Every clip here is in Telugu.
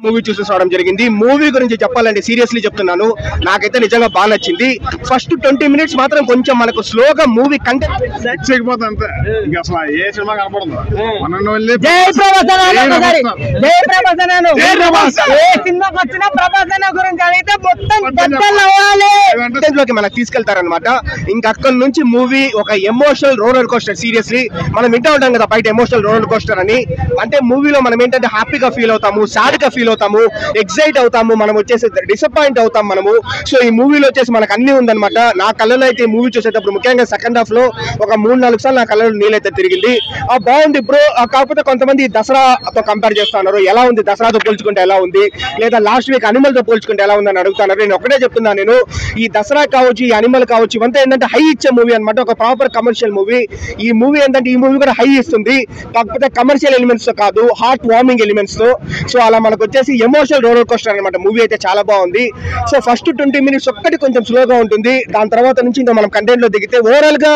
మూవీ చూసి రావడం జరిగింది. మూవీ గురించి చెప్పాలంటే సీరియస్లీ చెప్తున్నాను, నాకైతే నిజంగా బాగా నచ్చింది. ఫస్ట్ 20 minutes మాత్రం కొంచెం మనకు స్లోగా మూవీ కంటెంట్ మనకు తీసుకెళ్తారనమాట. ఇంకా అక్కడ నుంచి మూవీ ఒక ఎమోషనల్ రోలర్ కోస్టర్. సీరియస్లీ మనం వింటూ ఉంటాం కదా బయట ఎమోషనల్ రోలర్ కోస్టర్ అని. అంటే మూవీలో మనం ఏంటంటే హ్యాపీగా ఫీల్ అవుతాము, సాడ్ గా ఫీల్ అవుతాము, ఎక్సైట్ అవుతాము, మనం వచ్చేసి డిసప్పాయింట్ అవుతాం మనము. సో ఈ మూవీలో వచ్చేసి మనకు అన్ని ఉందన్నమాట. నా కళ్ళలో అయితే ఈ మూవీ చూసేటప్పుడు ముఖ్యంగా సెకండ్ హాఫ్ లో ఒక 3-4 సార్లు నా కళ్ళలో నీళ్ళైతే తిరిగింది. బాగుంది బ్రో. కాకపోతే కొంతమంది దసరాతో కంపేర్ చేస్తున్నారు, ఎలా ఉంది దసరాతో పోల్చుకుంటే ఎలా ఉంది, లేదా లాస్ట్ వీక్ అనిమల్ తో పోల్చుకుంటే ఎలా ఉంది అని అడుగుతున్నారు. నేను ఒకటే చెప్తున్నాను, నేను ఈ దసరా కావచ్చు, ఈ అనిమల్ కావచ్చు, ఇవంతా ఏంటంటే హై ఇచ్చే మూవీ అనమాట, ఒక ప్రాపర్ కమర్షియల్ మూవీ. ఈ మూవీ ఏంటంటే ఈ మూవీ కూడా హై ఇస్తుంది, కాకపోతే కమర్షియల్ ఎలిమెంట్స్ తో కాదు, హార్ట్ వార్మింగ్ ఎలిమెంట్స్ తో. సో అలా మనకు వచ్చేసి ఎమోషనల్ రోలర్ కోస్టర్ అనమాట. మూవీ అయితే చాలా బాగుంది. సో ఫస్ట్ 20 minutes ఒక్కటి కొంచెం స్లోగా ఉంటుంది, దాని తర్వాత నుంచి ఇంకా మనం కంటెంట్ లో దిగితే ఓవరాల్ గా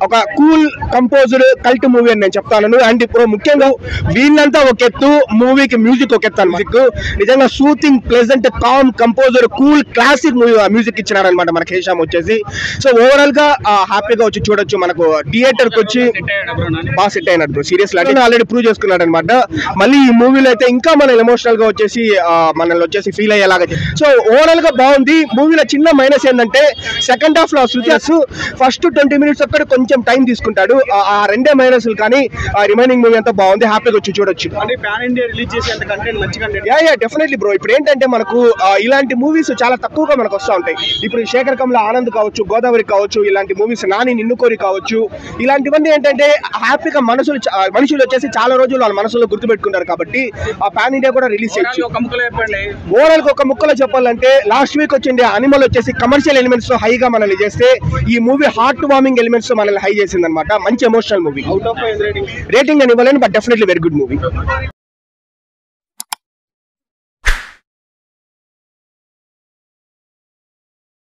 ఒక కూల్ కంపోజ్డ్ కల్ట్ మూవీ అని నేను చెప్తాను. అండ్ ఇప్పుడు ముఖ్యంగా వీళ్ళంతా ఒక ఎత్తు, మూవీకి మ్యూజిక్ ఒక ఎత్తు. మ్యూజిక్ నిజంగా soothing, pleasant, calm, composer, cool, classic movie music ఇచ్చినారనమాట మనకి హేషామ్ వచ్చేసి. సో ఓవరాల్ గా హ్యాపీగా వచ్చి చూడొచ్చు. మనకు థియేటర్ కి వచ్చి బాగా సెట్ అయినట్టు బ్రో. సీరియస్లీ అంటే ఆల్రెడీ ప్రూవ్ చేసుకున్నాడు అనమాట. మళ్ళీ ఈ మూవీలో అయితే ఇంకా మనం ఎమోషనల్ గా వచ్చేసి మనల్ని వచ్చేసి ఫీల్ అయ్యేలాగా. సో ఓవరాల్ గా బాగుంది. మూవీలో చిన్న మైనస్ ఏంటంటే సెకండ్ హాఫ్ లో సుజాస్ ఫస్ట్ 20 minutes ఒక్కటి కొంచెం టైం తీసుకుంటాడు. ఆ రెండే మైనస్, కానీ రిమైనింగ్ మూవీ అంతా బాగుంది, హ్యాపీగా వచ్చి చూడొచ్చు. Definitely bro. ఇప్పుడు ఏంటంటే మనకు ఇలాంటి మూవీస్ చాలా తక్కువగా మనకు వస్తూ ఉంటాయి. ఇప్పుడు శేఖర్ కమల ఆనంద్ కావచ్చు, గోదావరి కావచ్చు, ఇలాంటి మూవీస్, నాని నిన్ను కోరి కావచ్చు, ఇలాంటివన్నీ ఏంటంటే హ్యాపీగా మనుషులు వచ్చేసి చాలా రోజులు వాళ్ళ మనసులో గుర్తుపెట్టుకుంటారు. కాబట్టి ఆ పాన్ ఇండియా కూడా రిలీజ్ చేయొచ్చు. ఓవరాల్ ఒక ముక్కలో చెప్పాలంటే లాస్ట్ వీక్ వచ్చింది అనిమల్ వచ్చేసి కమర్షియల్ ఎలిమెంట్స్ తో హైగా మనల్ని చేస్తే, ఈ మూవీ హార్ట్ వార్మింగ్ ఎలిమెంట్స్ తో మనల్ని హై చేసింది అనమాట. మంచి ఎమోషనల్ మూవీ. రేటింగ్ అని ఇవ్వలేను, but definitely very good movie.